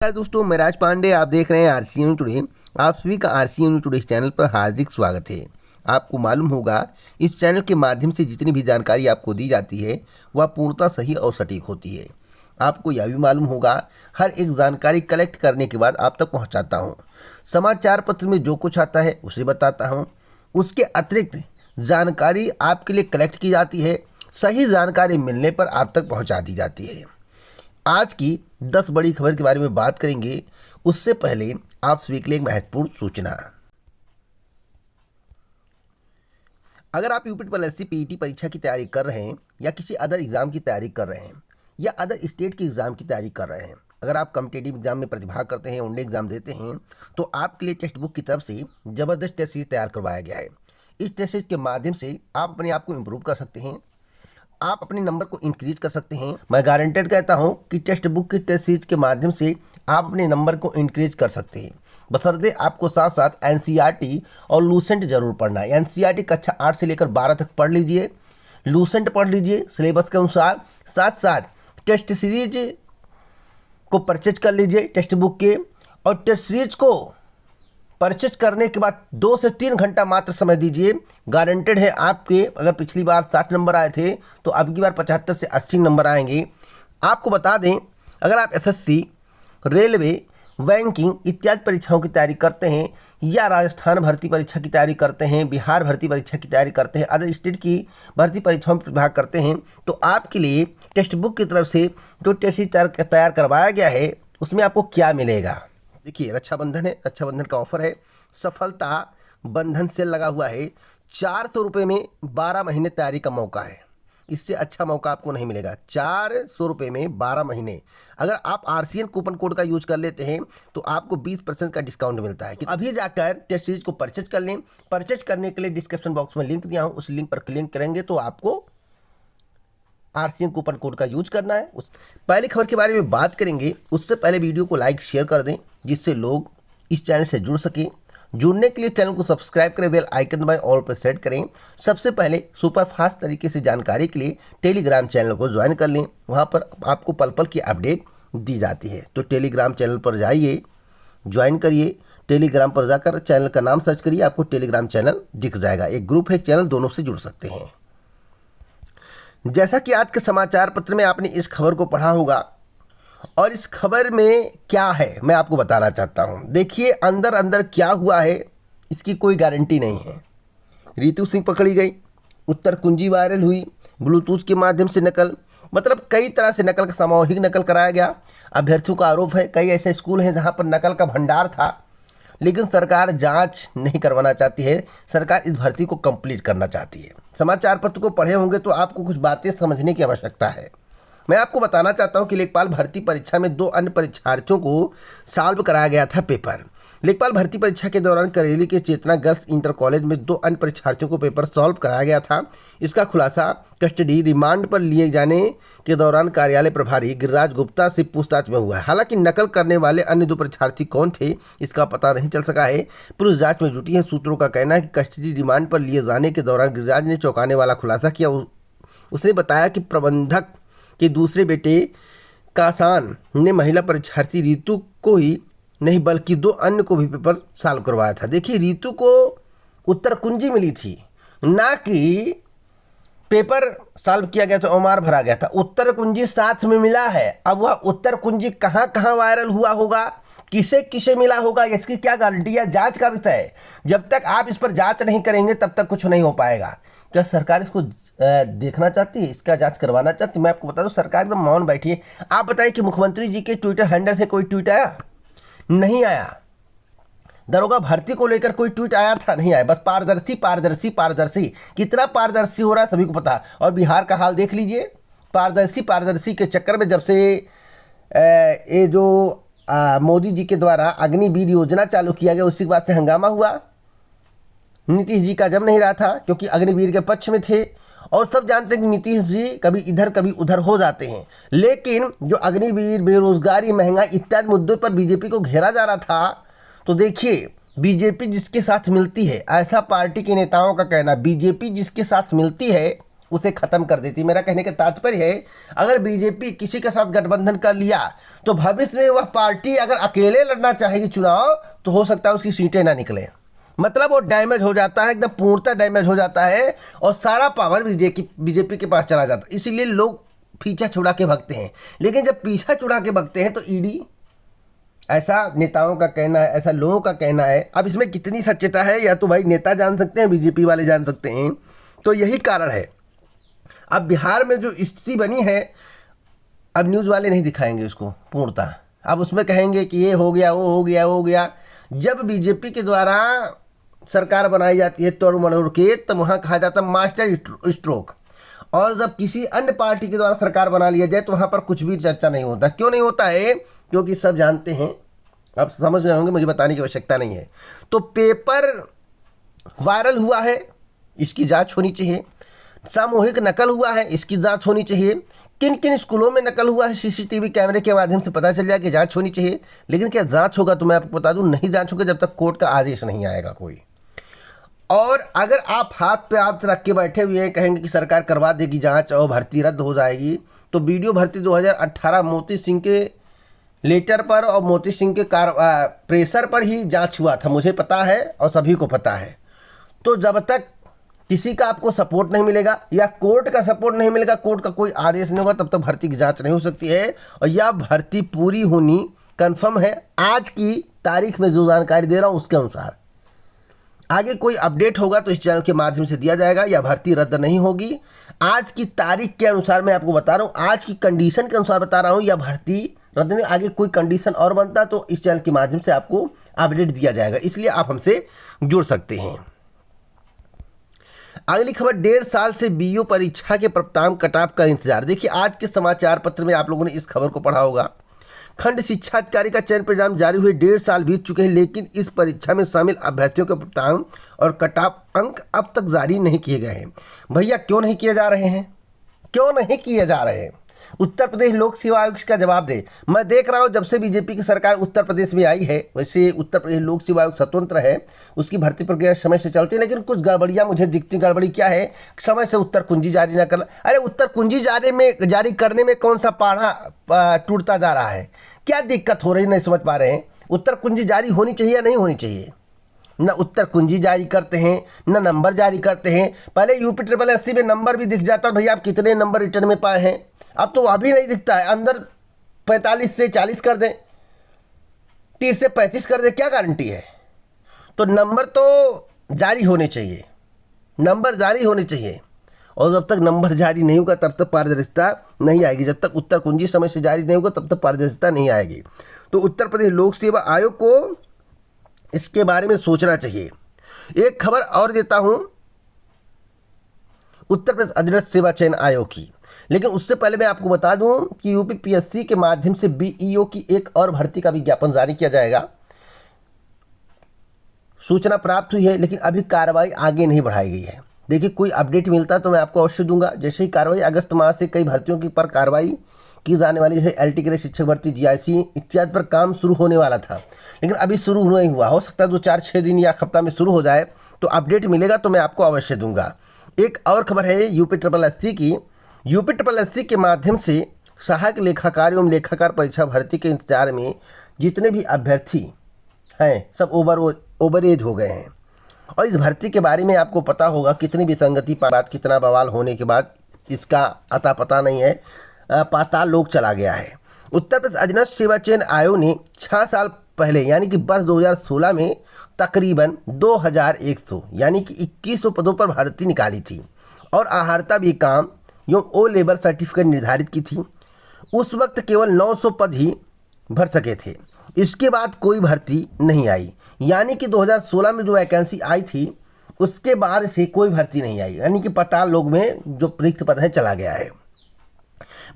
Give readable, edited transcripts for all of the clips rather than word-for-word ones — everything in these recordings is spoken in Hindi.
नमस्कार दोस्तों, मैं राज पांडे। आप देख रहे हैं आरसीएन टुडे। आप सभी का आरसीएन टुडे चैनल पर हार्दिक स्वागत है। आपको मालूम होगा, इस चैनल के माध्यम से जितनी भी जानकारी आपको दी जाती है वह पूर्णतः सही और सटीक होती है। आपको यह भी मालूम होगा, हर एक जानकारी कलेक्ट करने के बाद आप तक पहुँचाता हूँ। समाचार पत्र में जो कुछ आता है उसे बताता हूँ। उसके अतिरिक्त जानकारी आपके लिए कलेक्ट की जाती है, सही जानकारी मिलने पर आप तक पहुँचा दी जाती है। आज की 10 बड़ी खबर के बारे में बात करेंगे। उससे पहले आप सभी के लिए एक महत्वपूर्ण सूचना। अगर आप यूपी ट्रिपल एससी पीईटी परीक्षा की तैयारी कर रहे हैं या किसी अदर एग्जाम की तैयारी कर रहे हैं या अदर स्टेट के एग्जाम की तैयारी कर रहे हैं, अगर आप कॉम्पिटिटिव एग्जाम में प्रतिभाग करते हैं, वनडे एग्जाम देते हैं, तो आपके लिए टेक्स्ट बुक की तरफ से ज़बरदस्त टेस्ट सीरीज तैयार करवाया गया है। इस टेस्ट सीरीज के माध्यम से आप अपने आप को इम्प्रूव कर सकते हैं, आप अपने नंबर को इंक्रीज कर सकते हैं। मैं गारंटेड कहता हूं कि टेक्स्ट बुक की टेस्ट सीरीज के माध्यम से आप अपने नंबर को इंक्रीज कर सकते हैं। बशर्ते आपको साथ साथ एनसीईआरटी और लूसेंट जरूर पढ़ना है। एनसीईआरटी कक्षा 8 से लेकर 12 तक पढ़ लीजिए, लूसेंट पढ़ लीजिए सिलेबस के अनुसार, साथ साथ टेस्ट सीरीज को परचेज कर लीजिए टेक्स्ट बुक के। और टेस्ट सीरीज को परचेज करने के बाद 2 से 3 घंटा मात्र समय दीजिए। गारंटेड है आपके, अगर पिछली बार 60 नंबर आए थे तो अब की बार 75 से 80 नंबर आएंगे। आपको बता दें, अगर आप एसएससी, रेलवे, बैंकिंग इत्यादि परीक्षाओं की तैयारी करते हैं या राजस्थान भर्ती परीक्षा की तैयारी करते हैं, बिहार भर्ती परीक्षा की तैयारी करते हैं, अदर स्टेट की भर्ती परीक्षाओं में प्रतिभाग करते हैं, तो आपके लिए टेक्स्ट बुक की तरफ से जो टेस्ट सीरीज तैयार करवाया गया है उसमें आपको क्या मिलेगा। देखिए, रक्षाबंधन है, रक्षाबंधन का ऑफर है, सफलता बंधन सेल लगा हुआ है। 400 रुपये में 12 महीने तैयारी का मौका है। इससे अच्छा मौका आपको नहीं मिलेगा। 400 रुपये में 12 महीने। अगर आप आरसीएन कूपन कोड का यूज कर लेते हैं तो आपको 20% का डिस्काउंट मिलता है। अभी जाकर टेस्ट सीरीज को परचेज कर लें। परचेज करने के लिए डिस्क्रिप्शन बॉक्स में लिंक दिया हूँ, उस लिंक पर क्लिक करेंगे तो आपको आरसीएन कूपन कोड का यूज करना है। पहली खबर के बारे में बात करेंगे। उससे पहले वीडियो को लाइक शेयर कर दें जिससे लोग इस चैनल से जुड़ सकें। जुड़ने के लिए चैनल को सब्सक्राइब करें, बेल आइकन दबाएं, ऑल पर सेट करें। सबसे पहले सुपर फास्ट तरीके से जानकारी के लिए टेलीग्राम चैनल को ज्वाइन कर लें। वहां पर आपको पल पल की अपडेट दी जाती है। तो टेलीग्राम चैनल पर जाइए, ज्वाइन करिए। टेलीग्राम पर जाकर चैनल का नाम सर्च करिए, आपको टेलीग्राम चैनल दिख जाएगा। एक ग्रुप है, चैनल, दोनों से जुड़ सकते हैं। जैसा कि आज के समाचार पत्र में आपने इस खबर को पढ़ा होगा और इस खबर में क्या है मैं आपको बताना चाहता हूं। देखिए, अंदर अंदर क्या हुआ है इसकी कोई गारंटी नहीं है। रितु सिंह पकड़ी गई, उत्तर कुंजी वायरल हुई, ब्लूटूथ के माध्यम से नकल, मतलब कई तरह से नकल का सामूहिक नकल कराया गया। अभ्यर्थियों का आरोप है कई ऐसे स्कूल हैं जहां पर नकल का भंडार था, लेकिन सरकार जांच नहीं करवाना चाहती है। सरकार इस भर्ती को कंप्लीट करना चाहती है। समाचार पत्र को पढ़े होंगे तो आपको कुछ बातें समझने की आवश्यकता है। मैं आपको बताना चाहता हूं कि लेखपाल भर्ती परीक्षा में 2 अन्य परीक्षार्थियों को सॉल्व कराया गया था पेपर। लेखपाल भर्ती परीक्षा के दौरान करेली के चेतना गर्ल्स इंटर कॉलेज में 2 अन्य परीक्षार्थियों को पेपर सॉल्व कराया गया था। इसका खुलासा कस्टडी रिमांड पर लिए जाने के दौरान कार्यालय प्रभारी गिरिराज गुप्ता से पूछताछ में हुआ है। हालांकि नकल करने वाले अन्य 2 परीक्षार्थी कौन थे इसका पता नहीं चल सका है। पुलिस जांच में जुटी है। सूत्रों का कहना है कि कस्टडी रिमांड पर लिए जाने के दौरान गिरिराज ने चौंकाने वाला खुलासा किया। उसने बताया कि प्रबंधक के दूसरे बेटे कासान ने महिला परीक्षार्थी रितु को ही नहीं बल्कि 2 अन्य को भी पेपर सॉल्व करवाया था। देखिए, रितु को उत्तर कुंजी मिली थी, ना कि पेपर सॉल्व किया गया था, ओमार भरा गया था। उत्तर कुंजी साथ में मिला है। अब वह उत्तर कुंजी कहाँ कहाँ वायरल हुआ होगा, किसे किसे मिला होगा, इसकी क्या गारंटी है? जांच का विषय है। जब तक आप इस पर जांच नहीं करेंगे तब तक कुछ नहीं हो पाएगा। क्या सरकार इसको देखना चाहती है, इसका जांच करवाना चाहती है? मैं आपको बता दूं, सरकार एकदम मौन बैठी है। आप बताइए कि मुख्यमंत्री जी के ट्विटर हैंडल से कोई ट्वीट आया? नहीं आया। दरोगा भर्ती को लेकर कोई ट्वीट आया था? नहीं आया। बस पारदर्शी पारदर्शी पारदर्शी। कितना पारदर्शी हो रहा है सभी को पता। और बिहार का हाल देख लीजिए। पारदर्शी पारदर्शी के चक्कर में जब से ये जो मोदी जी के द्वारा अग्निवीर योजना चालू किया गया उसी के बाद से हंगामा हुआ। नीतीश जी का जम नहीं रहा था क्योंकि अग्निवीर के पक्ष में थे। और सब जानते हैं कि नीतीश जी कभी इधर कभी उधर हो जाते हैं, लेकिन जो अग्निवीर, बेरोजगारी, महंगाई इत्यादि मुद्दों पर बीजेपी को घेरा जा रहा था, तो देखिए, बीजेपी जिसके साथ मिलती है, ऐसा पार्टी के नेताओं का कहना, बीजेपी जिसके साथ मिलती है उसे ख़त्म कर देती। मेरा कहने का तात्पर्य है, अगर बीजेपी किसी के साथ गठबंधन कर लिया तो भविष्य में वह पार्टी अगर अकेले लड़ना चाहेगी चुनाव तो हो सकता है उसकी सीटें ना निकलें। मतलब वो डैमेज हो जाता है, एकदम पूर्णतः डैमेज हो जाता है और सारा पावर बीजेपी के पास चला जाता है। इसीलिए लोग पीछा छुड़ा के भगते हैं। लेकिन जब पीछा छुड़ा के भगते हैं तो ईडी, ऐसा नेताओं का कहना है, ऐसा लोगों का कहना है। अब इसमें कितनी सच्चाई है या तो भाई नेता जान सकते हैं, बीजेपी वाले जान सकते हैं। तो यही कारण है। अब बिहार में जो स्थिति बनी है, अब न्यूज़ वाले नहीं दिखाएंगे उसको पूर्णतः। अब उसमें कहेंगे कि ये हो गया, वो हो गया, वो हो गया। जब बीजेपी के द्वारा सरकार बनाई जाती है तोड़ मरोड़ के, तब वहाँ कहा जाता है मास्टर स्ट्रोक। और जब किसी अन्य पार्टी के द्वारा सरकार बना लिया जाए तो वहाँ पर कुछ भी चर्चा नहीं होता। क्यों नहीं होता है? क्योंकि सब जानते हैं, आप समझ रहे होंगे, मुझे बताने की आवश्यकता नहीं है। तो पेपर वायरल हुआ है, इसकी जांच होनी चाहिए। सामूहिक नकल हुआ है, इसकी जांच होनी चाहिए। किन किन स्कूलों में नकल हुआ है, सीसीटीवी कैमरे के माध्यम से पता चल जाए कि जांच होनी चाहिए। लेकिन क्या जांच होगा? तो मैं आपको बता दूं, नहीं जांच होगा जब तक कोर्ट का आदेश नहीं आएगा कोई। और अगर आप हाथ पे हाथ रख के बैठे हुए हैं, कहेंगे कि सरकार करवा देगी जांच और भर्ती रद्द हो जाएगी, तो वीडियो भर्ती 2018 मोती सिंह के लेटर पर और मोती सिंह के प्रेशर पर ही जांच हुआ था, मुझे पता है और सभी को पता है। तो जब तक किसी का आपको सपोर्ट नहीं मिलेगा या कोर्ट का सपोर्ट नहीं मिलेगा, कोर्ट का कोई आदेश नहीं होगा, तब तक भर्ती की जांच नहीं हो सकती है। और यह भर्ती पूरी होनी कंफर्म है। आज की तारीख में जो जानकारी दे रहा हूँ उसके अनुसार आगे कोई अपडेट होगा तो इस चैनल के माध्यम से दिया जाएगा। या भर्ती रद्द नहीं होगी, आज की तारीख के अनुसार मैं आपको बता रहा हूँ, आज की कंडीशन के अनुसार बता रहा हूँ। या भर्ती रद्द में आगे कोई कंडीशन और बनता तो इस चैनल के माध्यम से आपको अपडेट दिया जाएगा, इसलिए आप हमसे जुड़ सकते हैं। अगली खबर, 1.5 साल से बीईओ परीक्षा के परिणाम कटाव का इंतजार। देखिए आज के समाचार पत्र में आप लोगों ने इस खबर को पढ़ा होगा। खंड शिक्षा अधिकारी का चयन परिणाम जारी हुए 1.5 साल बीत चुके हैं, लेकिन इस परीक्षा में शामिल अभ्यर्थियों के परिणाम और कटाव अंक अब तक जारी नहीं किए गए हैं। भैया क्यों नहीं किए जा रहे हैं? क्यों नहीं किए जा रहे हैं? उत्तर प्रदेश लोक सेवा आयोग का जवाब दे। मैं देख रहा हूँ जब से बीजेपी की सरकार उत्तर प्रदेश में आई है, वैसे उत्तर प्रदेश लोक सेवा आयोग स्वतंत्र है, उसकी भर्ती प्रक्रिया समय से चलती है, लेकिन कुछ गड़बड़ियाँ मुझे दिखती। गड़बड़ी क्या है? समय से उत्तर कुंजी जारी न करना। अरे उत्तर कुंजी जारी करने में कौन सा पाढ़ा टूटता जा रहा है? क्या दिक्कत हो रही है, नहीं समझ पा रहे हैं। उत्तर कुंजी जारी होनी चाहिए या नहीं होनी चाहिए? न उत्तर कुंजी जारी करते हैं, न नंबर जारी करते हैं। पहले यूपी SSSC में नंबर भी दिख जाता भैया आप कितने नंबर रिटर्न में पाए हैं, अब तो वह भी नहीं दिखता है। अंदर 45 से 40 कर दें, 30 से 35 कर दें, क्या गारंटी है? तो नंबर तो जारी होने चाहिए, नंबर जारी होने चाहिए। और जब तक नंबर जारी नहीं होगा तब तक पारदर्शिता नहीं आएगी। जब तक उत्तर कुंजी समय से जारी नहीं होगा तब तक पारदर्शिता नहीं आएगी। तो उत्तर प्रदेश लोक सेवा आयोग को इसके बारे में सोचना चाहिए। एक खबर और देता हूं उत्तर प्रदेश अधीनस्थ सेवा चयन आयोग की, लेकिन उससे पहले मैं आपको बता दूं कि यूपी PSC के माध्यम से बीईओ की एक और भर्ती का विज्ञापन जारी किया जाएगा। सूचना प्राप्त हुई है, लेकिन अभी कार्रवाई आगे नहीं बढ़ाई गई है। देखिए कोई अपडेट मिलता है तो मैं आपको अवश्य दूंगा। जैसे ही कार्रवाई, अगस्त माह से कई भर्तियों की पर कार्रवाई की जाने वाली, जैसे LT ग्रेड शिक्षक भर्ती, GIC इत्यादि पर काम शुरू होने वाला था, लेकिन अभी शुरू नहीं हुआ। हो सकता है 2-4-6 दिन या हफ्ता में शुरू हो जाए, तो अपडेट मिलेगा तो मैं आपको अवश्य दूंगा। एक और खबर है यूपी SSSC की। यूपी SSSC के माध्यम से सहायक लेखाकार एवं लेखाकार परीक्षा भर्ती के इंतजार में जितने भी अभ्यर्थी हैं सब ओवर एज हो गए हैं। और इस भर्ती के बारे में आपको पता होगा कितनी विसंगति बात, कितना बवाल होने के बाद इसका अता पता नहीं है, पाताल लोक चला गया है। उत्तर प्रदेश अधीनस्थ सेवा चयन आयोग ने 6 साल पहले यानी कि वर्ष 2016 में तकरीबन 2100 यानी कि 2100 पदों पर भर्ती निकाली थी और आहारता भी काम एवं O लेवल सर्टिफिकेट निर्धारित की थी। उस वक्त केवल 900 पद ही भर सके थे। इसके बाद कोई भर्ती नहीं आई, यानी कि 2016 में जो वैकेंसी आई थी उसके बाद से कोई भर्ती नहीं आई, यानी कि पाताल लोक में जो रिक्त पद है चला गया है।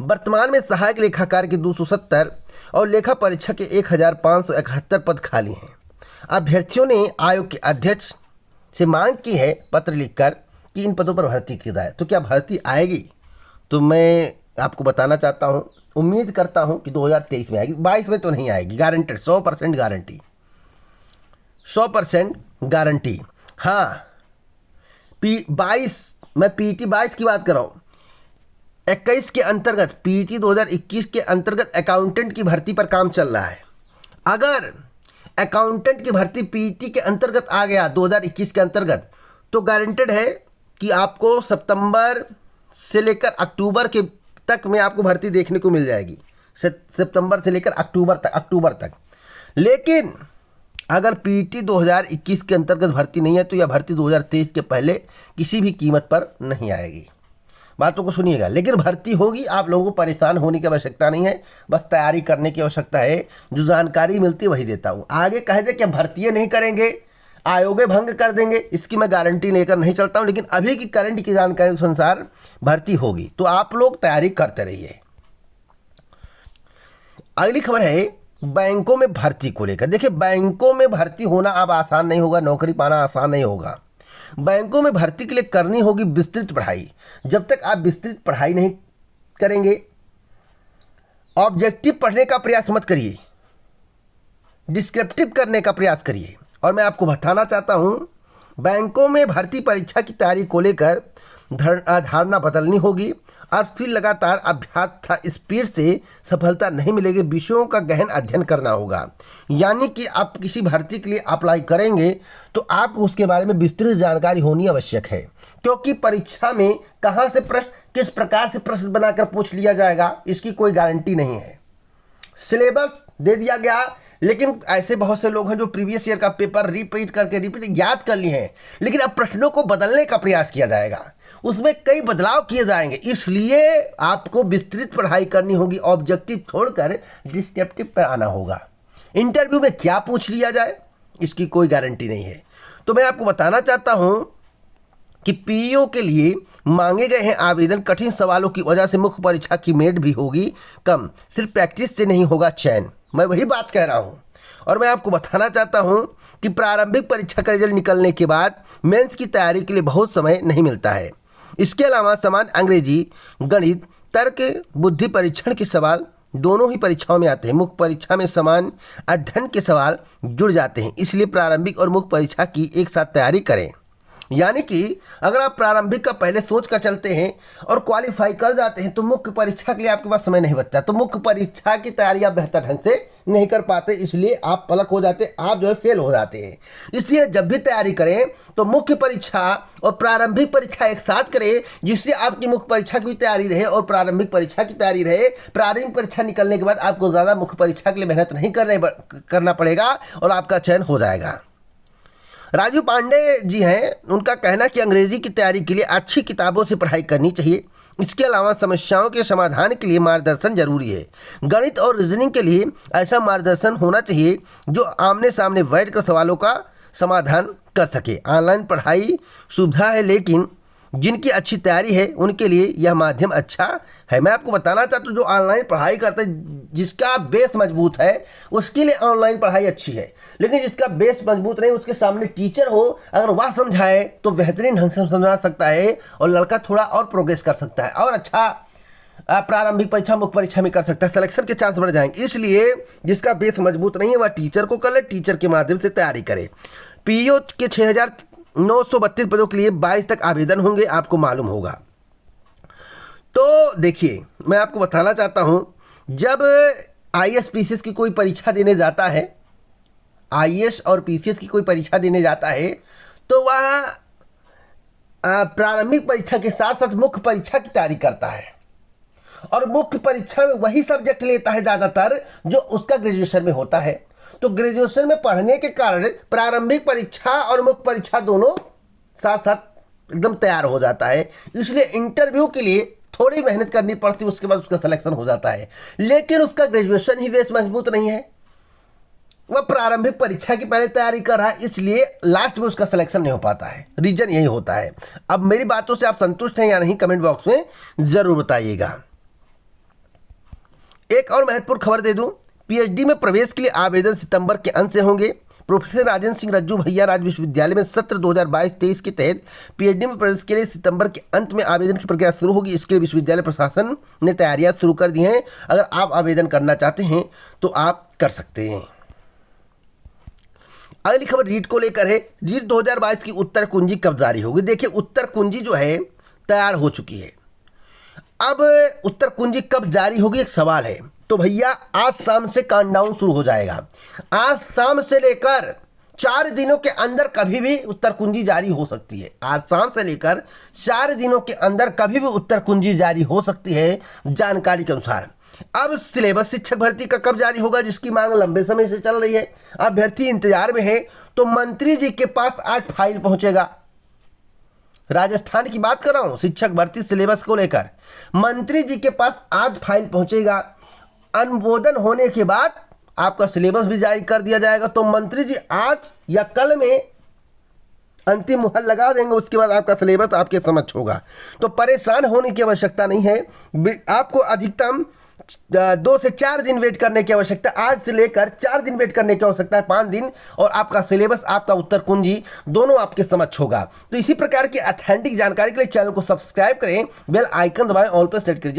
वर्तमान में सहायक लेखाकार के 270 और लेखा परीक्षा के 1571 पद खाली हैं। अभ्यर्थियों ने आयोग के अध्यक्ष से मांग की है पत्र लिखकर कि इन पदों पर भर्ती की जाए। तो क्या भर्ती आएगी? तो मैं आपको बताना चाहता हूं, उम्मीद करता हूं कि 2023 में आएगी, 22 में तो नहीं आएगी, गारंटेड, 100% गारंटी, 100% गारंटी। हाँ, 22 मैं पीटी 22 की बात कर रहा हूँ। 21 के अंतर्गत पीटी 2021 के अंतर्गत अकाउंटेंट की भर्ती पर काम चल रहा है। अगर अकाउंटेंट की भर्ती पीटी के अंतर्गत आ गया 2021 के अंतर्गत, तो गारंटेड है कि आपको सितंबर से लेकर अक्टूबर के तक में आपको भर्ती देखने को मिल जाएगी। सितंबर से लेकर अक्टूबर तक। लेकिन अगर पीटी 2021 के अंतर्गत भर्ती नहीं है तो यह भर्ती 2023 के पहले किसी भी कीमत पर नहीं आएगी। बातों को सुनिएगा। लेकिन भर्ती होगी, आप लोगों को परेशान होने की आवश्यकता नहीं है, बस तैयारी करने की आवश्यकता है। जो जानकारी मिलती है वही देता हूँ। आगे कह दे कि हम भर्ती नहीं करेंगे, आयोग भंग कर देंगे, इसकी मैं गारंटी लेकर नहीं चलता हूँ। लेकिन अभी की करंट की जानकारी के अनुसार भर्ती होगी, तो आप लोग तैयारी करते रहिए। अगली खबर है बैंकों में भर्ती को लेकर। देखिए, बैंकों में भर्ती होना अब आसान नहीं होगा, नौकरी पाना आसान नहीं होगा। बैंकों में भर्ती के लिए करनी होगी विस्तृत पढ़ाई। जब तक आप विस्तृत पढ़ाई नहीं करेंगे, ऑब्जेक्टिव पढ़ने का प्रयास मत करिए, डिस्क्रिप्टिव करने का प्रयास करिए। और मैं आपको बताना चाहता हूं, बैंकों में भर्ती परीक्षा की तैयारी को लेकर धारणा बदलनी होगी और फिर लगातार अभ्यास था स्पीड से सफलता नहीं मिलेगी। विषयों का गहन अध्ययन करना होगा। यानी कि आप किसी भर्ती के लिए अप्लाई करेंगे तो आपको उसके बारे में विस्तृत जानकारी होनी आवश्यक है, क्योंकि परीक्षा में कहाँ से प्रश्न, किस प्रकार से प्रश्न बनाकर पूछ लिया जाएगा, इसकी कोई गारंटी नहीं है। सिलेबस दे दिया गया, लेकिन ऐसे बहुत से लोग हैं जो प्रीवियस ईयर का पेपर रिपीट याद कर लिए हैं, लेकिन अब प्रश्नों को बदलने का प्रयास किया जाएगा, उसमें कई बदलाव किए जाएंगे। इसलिए आपको विस्तृत पढ़ाई करनी होगी, ऑब्जेक्टिव छोड़कर डिस्क्रिप्टिव पर आना होगा। इंटरव्यू में क्या पूछ लिया जाए इसकी कोई गारंटी नहीं है। तो मैं आपको बताना चाहता हूं कि पीईओ के लिए मांगे गए हैं आवेदन। कठिन सवालों की वजह से मुख्य परीक्षा की मेरिट भी होगी कम, सिर्फ प्रैक्टिस से नहीं होगा चयन। मैं वही बात कह रहा हूं। और मैं आपको बताना चाहता हूं कि प्रारंभिक परीक्षा का रिजल्ट निकलने के बाद मेंस की तैयारी के लिए बहुत समय नहीं मिलता है। इसके अलावा समान अंग्रेजी, गणित, तर्क, बुद्धि परीक्षण के सवाल दोनों ही परीक्षाओं में आते हैं। मुख्य परीक्षा में समान अध्ययन के सवाल जुड़ जाते हैं, इसलिए प्रारंभिक और मुख्य परीक्षा की एक साथ तैयारी करें। यानी कि अगर आप प्रारंभिक का पहले सोच कर चलते हैं और क्वालिफाई कर जाते हैं तो मुख्य परीक्षा के लिए आपके पास समय नहीं बचता, तो मुख्य परीक्षा की तैयारी आप बेहतर ढंग से नहीं कर पाते, इसलिए आप पलक हो जाते, आप जो है फेल हो जाते हैं। इसलिए जब भी तैयारी करें तो मुख्य परीक्षा और प्रारंभिक परीक्षा एक साथ करें, जिससे आपकी मुख्य परीक्षा की भी तैयारी रहे और प्रारंभिक परीक्षा की तैयारी रहे। प्रारंभिक परीक्षा निकलने के बाद आपको ज़्यादा मुख्य परीक्षा के लिए मेहनत नहीं करना पड़ेगा और आपका चयन हो जाएगा। राजू पांडे जी हैं, उनका कहना कि अंग्रेजी की तैयारी के लिए अच्छी किताबों से पढ़ाई करनी चाहिए। इसके अलावा समस्याओं के समाधान के लिए मार्गदर्शन जरूरी है। गणित और रीजनिंग के लिए ऐसा मार्गदर्शन होना चाहिए जो आमने सामने बैठकर सवालों का समाधान कर सके। ऑनलाइन पढ़ाई सुविधा है, लेकिन जिनकी अच्छी तैयारी है उनके लिए यह माध्यम अच्छा है। मैं आपको बताना चाहता हूँ, जो ऑनलाइन पढ़ाई करते हैं, जिसका बेस मजबूत है उसके लिए ऑनलाइन पढ़ाई अच्छी है, लेकिन जिसका बेस मजबूत नहीं, उसके सामने टीचर हो, अगर वह समझाए तो बेहतरीन ढंग से समझा सकता है और लड़का थोड़ा और प्रोग्रेस कर सकता है और अच्छा प्रारंभिक परीक्षा, मुख्य परीक्षा में कर सकता है, सिलेक्शन के चांस बढ़ जाएंगे। इसलिए जिसका बेस मजबूत नहीं है वह टीचर को कर ले, टीचर के माध्यम से तैयारी करे। पीईओ के 6,932 पदों के लिए 22 तक आवेदन होंगे, आपको मालूम होगा। तो देखिए, मैं आपको बताना चाहता हूं, जब आईएएस पीसीएस की कोई परीक्षा देने जाता है, आईएएस और पीसीएस की कोई परीक्षा देने जाता है, तो वह प्रारंभिक परीक्षा के साथ साथ मुख्य परीक्षा की तैयारी करता है और मुख्य परीक्षा में वही सब्जेक्ट लेता है ज़्यादातर जो उसका ग्रेजुएशन में होता है। तो ग्रेजुएशन में पढ़ने के कारण प्रारंभिक परीक्षा और मुख्य परीक्षा दोनों साथ साथ एकदम तैयार हो जाता है। इसलिए इंटरव्यू के लिए थोड़ी मेहनत करनी पड़ती है, उसके बाद उसका सिलेक्शन हो जाता है। लेकिन उसका ग्रेजुएशन ही बेस मजबूत नहीं है, वह प्रारंभिक परीक्षा की पहले तैयारी कर रहा है, इसलिए लास्ट में उसका सिलेक्शन नहीं हो पाता है। रीजन यही होता है। अब मेरी बातों से आप संतुष्ट हैं या नहीं, कमेंट बॉक्स में जरूर बताइएगा। एक और महत्वपूर्ण खबर दे दूं, पीएचडी में प्रवेश के लिए आवेदन सितंबर के अंत से होंगे। प्रोफेसर राजेंद्र सिंह रज्जू भैया राज्य विश्वविद्यालय में सत्र 2022-23 के तहत पीएचडी में प्रवेश के लिए सितंबर के अंत में आवेदन की प्रक्रिया शुरू होगी। इसके लिए विश्वविद्यालय प्रशासन ने तैयारियां शुरू कर दी हैं। अगर आप आवेदन करना चाहते हैं तो आप कर सकते हैं। अगली खबर रीट को लेकर है। रीट 2022 की उत्तर कुंजी कब जारी होगी? देखिए, उत्तर कुंजी जो है तैयार हो चुकी है। अब उत्तर कुंजी कब जारी होगी एक सवाल है। तो भैया आज शाम से काउंटडाउन शुरू हो जाएगा। आज शाम से लेकर 4 दिनों के अंदर कभी भी उत्तर कुंजी जारी हो सकती है। आज शाम से लेकर 4 दिनों के अंदर कभी भी उत्तर कुंजी जारी हो सकती है जानकारी के अनुसार। अब सिलेबस शिक्षक भर्ती का कब जारी होगा, जिसकी मांग लंबे समय से चल रही है, अभ्यर्थी इंतजार में है। तो मंत्री जी के पास आज फाइल पहुंचेगा। राजस्थान की बात कर रहा हूं, शिक्षक भर्ती सिलेबस को लेकर मंत्री जी के पास आज फाइल पहुंचेगा। अनुमोदन होने के बाद आपका सिलेबस भी जारी कर दिया जाएगा। तो मंत्री जी आज या कल में अंतिम मुहर लगा देंगे, उसके बाद आपका सिलेबस आपके समक्ष होगा। तो परेशान होने की आवश्यकता नहीं है। आपको अधिकतम 2 से 4 दिन वेट करने की आवश्यकता, आज से लेकर 4 दिन वेट करने की आवश्यकता है, 5 दिन, और आपका सिलेबस, आपका उत्तर कुंजी दोनों आपके समक्ष होगा। तो इसी प्रकार की ऑथेंटिक जानकारी के लिए चैनल को सब्सक्राइब करें, बेल आइकन दबाएं, ऑल पर सेट कीजिए।